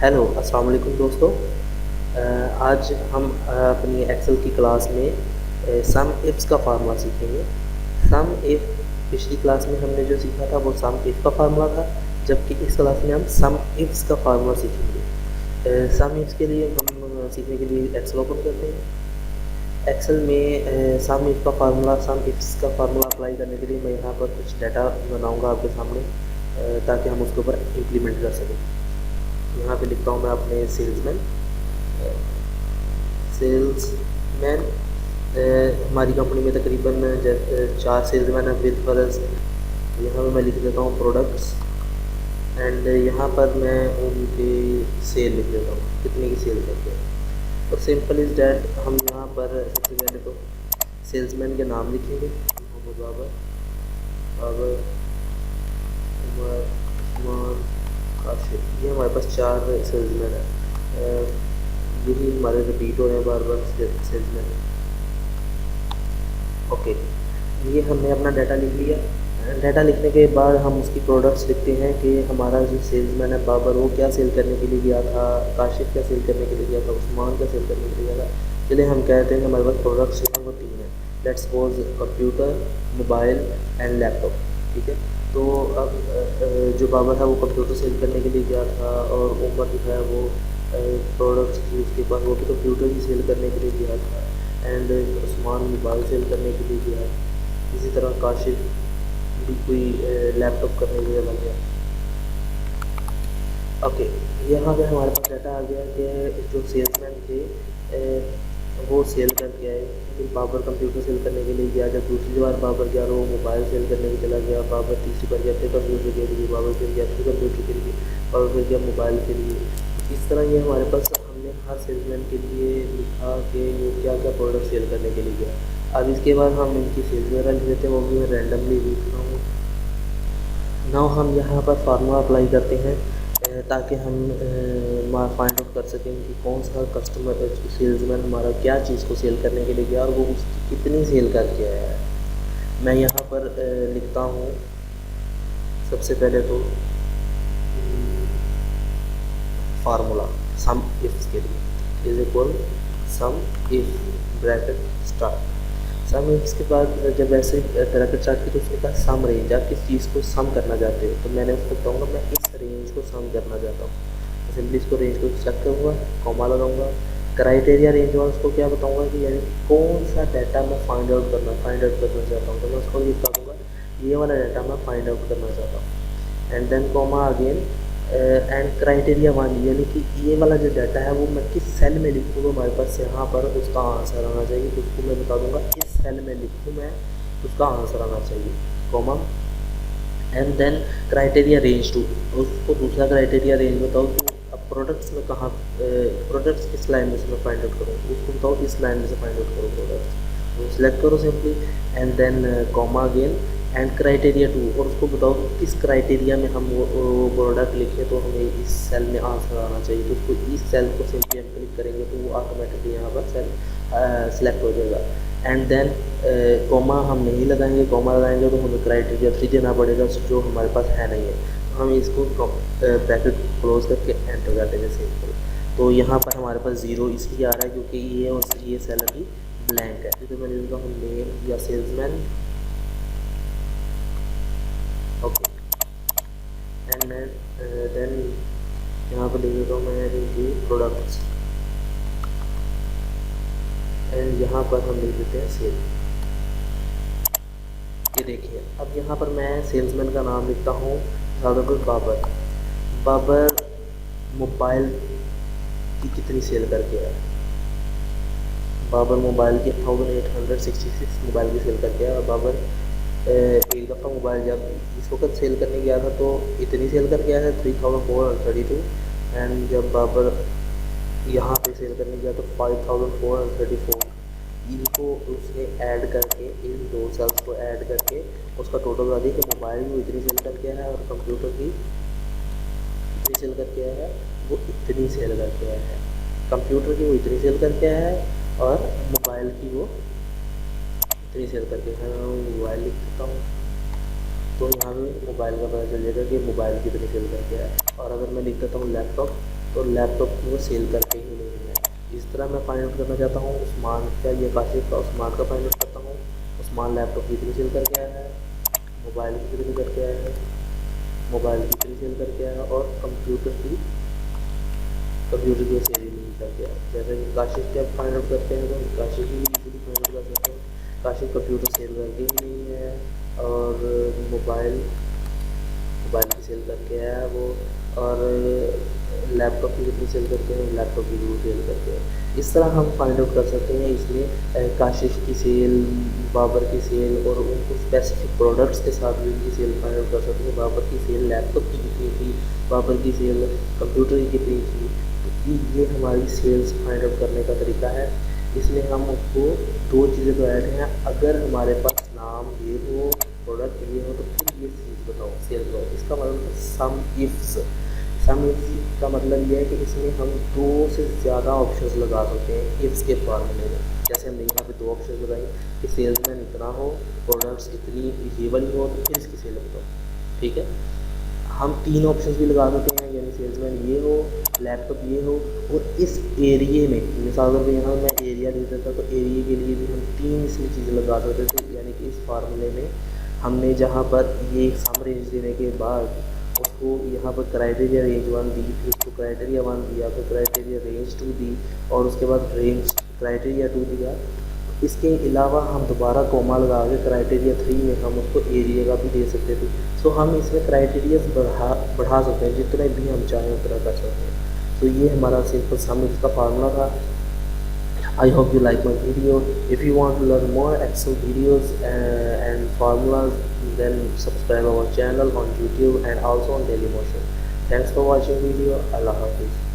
Hello अस्सलाम वालेकुम दोस्तों। आज हम अपनी एक्सेल की क्लास में सम इफ्स का फार्मूला सीखेंगे। सम इफ पिछली क्लास में हमने जो सीखा था वो सम इफ का फार्मूला था, जबकि इस क्लास में हम सम इफ्स का फार्मूला सीखेंगे। सम इफ्स के लिए हम सीखने के लिए एक्सेल ओपन करते हैं। एक्सेल में सम इफ का फार्मूला, सम इफ्स का फार्मूला अप्लाई करने के लिए मैं यहाँ पर कुछ डाटा बनाऊँगा आपके सामने, ताकि हम उसके ऊपर इम्प्लीमेंट कर सकें। यहाँ पे लिखता हूँ मैं अपने सेल्समैन। सेल्समैन हमारी कंपनी में तकरीबन 4 सेल्समैन हैं विद फर्ज। यहाँ पे मैं लिख देता हूँ प्रोडक्ट्स, एंड यहाँ पर मैं उनकी सेल लिख देता हूँ, कितने की सेल करते हैं। और सिंपल इज़ डैट हम यहाँ पर सबसे पहले तो सेल्समैन के नाम लिखेंगे। मोहम्मद बाबर, बाबर, उमर, उस्मान, काशिफ। ये हमारे पास 4 सेल्समैन है। यही हमारे रिपीट हो रहे हैं बार बार सेल्समैन। ओके, ये हमने अपना डाटा लिख लिया। डाटा लिखने के बाद हम उसकी प्रोडक्ट्स लिखते हैं कि हमारा जो सेल्समैन है बाबर, वो क्या सेल करने के लिए गया था, काशिफ क्या सेल करने के लिए गया था, उस्मान क्या सेल करने के लिए गया था। चलिए हम कहते हैं कि हमारे पास प्रोडक्ट्स जो हैं वो 3 हैं। Let's suppose computer, mobile and laptop. ठीक है, तो अब जो बाबर है वो कंप्यूटर सेल करने के लिए गया था, और उमर जो है वो प्रोडक्ट्स थी उसके पास, वो भी कंप्यूटर ही सेल करने के लिए गया था। एंड उस्मान मोबाइल सेल करने के लिए गया। इसी तरह काशिफ भी कोई लैपटॉप करने के लिए लग गया। ओके, यहाँ पे हमारे पास डाटा आ गया कि जो सेल्समैन थे वो सेल करके आए। फिर बाबर कंप्यूटर सेल करने के लिए गया। जब दूसरी बार बाबर गया तो वो मोबाइल सेल करने के चला गया। बाबर तीसरी बार गया फिर कंप्यूटर के लिए, बाबर फिर गया फिर कंप्यूटर के लिए, बाबर फिर गया मोबाइल के लिए। इस तरह ये हमारे पास हमने हर सेल्समैन के लिए लिखा कि वो क्या क्या प्रोडक्ट सेल करने के लिए गया। अब इसके बाद हम इनकी सेल्स वगैरह लिख देते हैं, वो भी मैं रैंडमली लिख रहा हूँ। नाउ हम यहाँ पर फार्मूला अप्लाई करते हैं, ताकि हम फाइंड आउट कर सकें कि कौन सा कस्टमर सेल्समैन हमारा क्या चीज़ को सेल करने के लिए गया और वो उसकी कितनी सेल करके आया है। मैं यहाँ पर लिखता हूँ सबसे पहले तो फार्मूला सम इफ्स के लिए is equal some if bracket start. Some ifs के बाद जब ऐसे ब्रैकेट स्टार्ट की तो उसने कहा सम रेंज, आप किस चीज़ को सम करना चाहते हो, तो मैंने उसको कहूँगा मैं इस रेंज को सम करना चाहता हूँ। तो सिंपली इसको रेंज को सेलेक्ट करूँगा, कॉमा लगाऊंगा। क्राइटेरिया रेंज में उसको क्या बताऊँगा कि यानी कौन सा डाटा मैं फाइंड आउट करना चाहता हूँ, तो मैं उसको ये बता दूँगा ये वाला डाटा मैं फाइंड आउट करना चाहता हूँ। And then comma again and criteria 1, यानी कि ये वाला जो डाटा है वो मैं किस सेल में लिखूँ, तो हमारे पास यहाँ पर उसका आंसर आना चाहिए। तो उसको मैं बता दूँगा इस सेल में लिखूँ मैं, उसका आंसर आना चाहिए, comma. And then criteria range 2, उसको दूसरा क्राइटेरिया रेंज बताओ कि अब प्रोडक्ट्स में कहाँ, प्रोडक्ट्स किस लाइन में से मैं फाइंड आउट करूँ, उसको बताओ इस लाइन में से फाइंड आउट करो प्रोडक्ट्स। तो सिलेक्ट करो simply, and then comma again and criteria 2, और उसको बताओ कि किस क्राइटेरिया में हम वो प्रोडक्ट लिखें तो हमें इस सेल में आंसर आना चाहिए। तो उसको इस सेल को सिंपली हम क्लिक करेंगे तो वो ऑटोमेटिकली यहाँ पर सेल सेलेक्ट हो जाएगा। एंड देन कॉमा हम नहीं लगाएंगे, कॉमा लगाएंगे तो हमें क्राइटेरिया 3 देना पड़ेगा जो हमारे पास है नहीं है। तो हम इसको ब्रैकेट क्लोज करके एंटर कर देंगे सिंपल। तो यहाँ पर हमारे पास 0 इसलिए आ रहा है क्योंकि ये और ये सेल अभी ब्लैंक है। तो मैं लिख देता हूँ नेम या सेल्समैन। ओके, एंड देन यहाँ पर लिख देता हूँ मैं इनकी प्रोडक्ट्स, एंड यहाँ पर हम लिख देते हैं सेल। ये देखिए अब यहाँ पर मैं सेल्समैन का नाम लिखता हूँ बाबर। बाबर मोबाइल की कितनी सेल करके आया, बाबर मोबाइल की 1866 मोबाइल की सेल करके आया। बाबर एक दफ़ा मोबाइल जब इस वक्त सेल करने गया था तो इतनी सेल करके आया था 3432, एंड जब बाबर यहाँ पे सेल करने गया तो 5434। इनको उसने ऐड करके, इन दो सेल्स को ऐड करके उसका टोटल बता दिया कि मोबाइल भी इतनी सेल करके आया है और कंप्यूटर की इतनी सेल करके आया है, वो इतनी सेल करके आया है। कंप्यूटर की वो इतनी सेल करके आया है और मोबाइल की वो इतनी सेल करके आया है। मैं मोबाइल लिख देता हूँ तो यहाँ पे मोबाइल का पता चल जाएगा कि मोबाइल कितनी सेल करके आया है। और अगर मैं लिख देता हूँ लैपटॉप, तो लैपटॉप को वो सेल करके ही नहीं है। इस तरह मैं फाइंड आउट करना चाहता हूँ उस्मान का, ये काशिफ का उस्मान का फाइंड आउट करता हूँ। उस्मान लैपटॉप कितनी सेल करके आया है, मोबाइल की कितनी करके आया है, मोबाइल की कितनी सेल करके आया है, और कंप्यूटर की सेल ही नहीं करके आया। जैसे कि काशिफ के फाइंड आउट करते हैं तो काशिफ भी इजीली फाइंड आउट कर सकते हैं। काशिफ कंप्यूटर सेल करके ही नहीं है, और मोबाइल की सेल करके आया है वो, और लैपटॉप की कितनी सेल करके हैं, लैपटॉप की भी सेल करके हैं। इस तरह हम फाइंड आउट कर सकते हैं इसमें काशिफ की सेल, बाबर की सेल, और उनको स्पेसिफिक प्रोडक्ट्स के साथ भी उनकी सेल फाइंड आउट कर सकते हैं। बाबर की सेल लैपटॉप की कितनी थी, बाबर की सेल कंप्यूटर की कितनी थी। तो ये हमारी सेल्स फाइंड आउट करने का तरीका है। इसमें हम उसको दो चीज़ें तो ऐड हैं, अगर हमारे पास नाम ये हो, प्रोडक्ट ये हो, तो फिर ये चीज़ बताओ सेल बताओ। इसका मतलब है सम इफ्स का मतलब ये है कि इसमें हम दो से ज़्यादा ऑप्शंस लगा सकते हैं इफ्स के फार्मूले में। जैसे हमने यहाँ पे दो ऑप्शन लगाए कि सेल्समैन इतना हो, प्रोडक्ट्स इतनी ये वाली हो, तो फिर इसकी सेल बताओ। ठीक है, हम तीन ऑप्शंस भी लगा सकते हैं, यानी सेल्समैन ये हो, लैपटॉप ये हो, और इस एरिए में, मिसाल के यहाँ मैं एरिया दे देता तो एरिए के लिए भी हम तीन इसमें चीज़ें लगा सकते थे। यानी कि इस फार्मूले में हमने जहाँ पर ये सम रेंज देने के बाद उसको यहाँ पर क्राइटेरिया रेंज 1 दी, फिर उसको क्राइटेरिया 1 दिया, फिर क्राइटेरिया रेंज 2 दी, और उसके बाद रेंज क्राइटेरिया 2 दिया। इसके अलावा हम दोबारा कोमा लगा के क्राइटेरिया 3 में हम उसको एरिया का भी दे सकते थे। सो हम इसमें क्राइटेरियाज बढ़ा सकते हैं, जितने भी हम चाहें उतना कर सकते हैं। तो ये हमारा सिंपल सम इसका फार्मूला था। I hope you like my video. If you want to learn more Excel videos and formulas, then subscribe our channel on YouTube and also on Dailymotion. Thanks for watching video. Allah Hafiz.